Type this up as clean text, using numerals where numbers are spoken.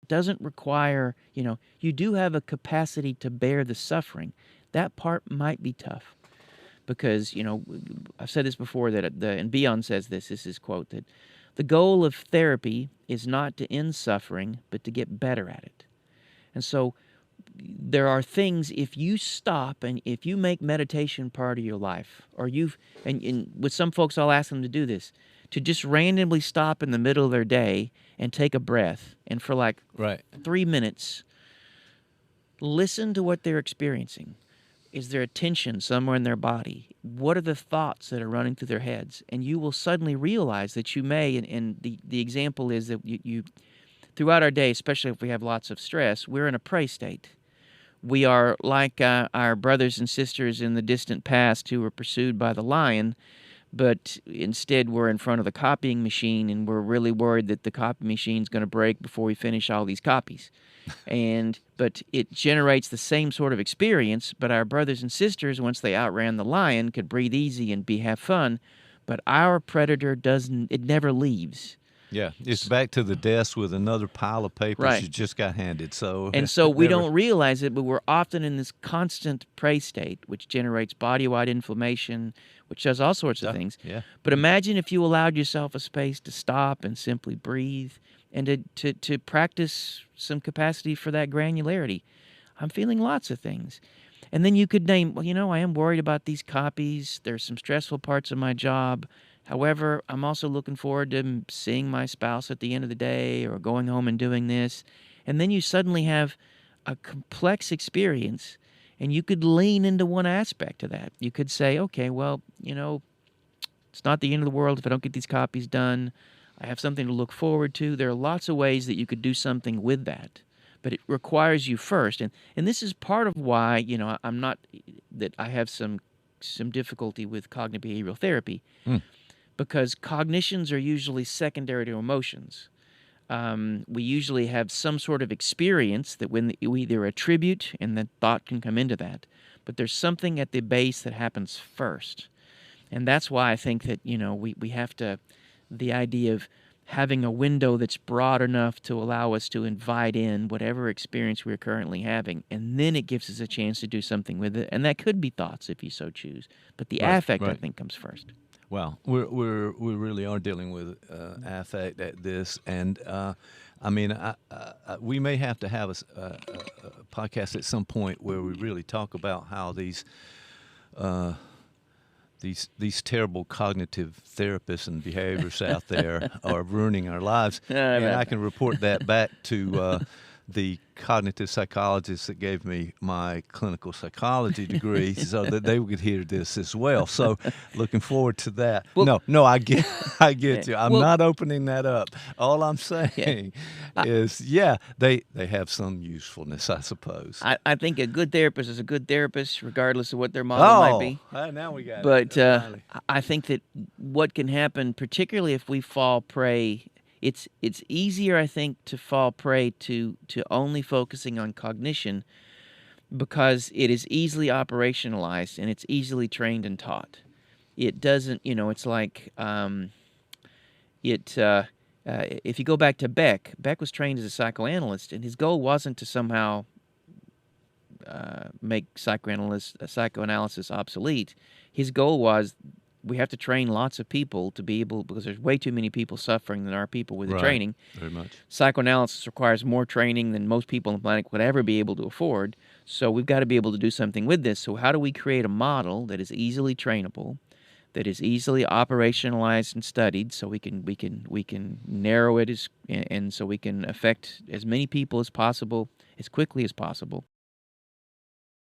doesn't require, you do have a capacity to bear the suffering. That part might be tough because, I've said this before and Bion says this is his quote, that the goal of therapy is not to end suffering, but to get better at it. And so there are things, if you stop and if you make meditation part of your life, or and with some folks, I'll ask them to do this, to just randomly stop in the middle of their day and take a breath, and for like Right. 3 minutes, listen to what they're experiencing. Is there a tension somewhere in their body? What are the thoughts that are running through their heads? And you will suddenly realize that you may, and the example is that you throughout our day, especially if we have lots of stress, we're in a prey state. We are like our brothers and sisters in the distant past who were pursued by the lion, but instead we're in front of the copying machine, and we're really worried that the copy machine's going to break before we finish all these copies. But it generates the same sort of experience, but our brothers and sisters, once they outran the lion, could breathe easy and have fun, but our predator it never leaves. Yeah, it's back to the desk with another pile of papers Right. you just got handed. So And so we don't realize it, but we're often in this constant prey state, which generates body-wide inflammation, which does all sorts of things. Yeah. But imagine if you allowed yourself a space to stop and simply breathe and to practice some capacity for that granularity. I'm feeling lots of things. And then you could name, well, I am worried about these copies. There's some stressful parts of my job. However, I'm also looking forward to seeing my spouse at the end of the day or going home and doing this. And then you suddenly have a complex experience, and you could lean into one aspect of that. You could say, okay, well, it's not the end of the world if I don't get these copies done. I have something to look forward to. There are lots of ways that you could do something with that. But it requires you first. And this is part of why, I'm not, that I have some difficulty with cognitive behavioral therapy. Because cognitions are usually secondary to emotions. We usually have some sort of experience that we either attribute, and then thought can come into that. But there's something at the base that happens first. And that's why I think that, we have to, the idea of having a window that's broad enough to allow us to invite in whatever experience we're currently having, and then it gives us a chance to do something with it. And that could be thoughts if you so choose. But the affect, I think, comes first. Well, we really are dealing with affect at this, and we may have to have a podcast at some point where we really talk about how these terrible cognitive therapists and behaviorists out there are ruining our lives, and I can report that back to the cognitive psychologists that gave me my clinical psychology degree so that they would hear this as well. So looking forward to that. Well, no, I get you. I'm not opening that up. All I'm saying is, they have some usefulness, I suppose. I think a good therapist is a good therapist, regardless of what their model might be. Now we got but, it. But I think that what can happen, particularly if we fall prey, it's easier, I think, to fall prey to only focusing on cognition because it is easily operationalized and it's easily trained and taught. It doesn't, it's like if you go back to Beck was trained as a psychoanalyst, and his goal wasn't to somehow make psychoanalysis obsolete. His goal was, we have to train lots of people to be able, because there's way too many people suffering than there are people with the training. Very much. Psychoanalysis requires more training than most people on the planet would ever be able to afford. So we've got to be able to do something with this. So how do we create a model that is easily trainable, that is easily operationalized and studied, so we can narrow it and so we can affect as many people as possible as quickly as possible?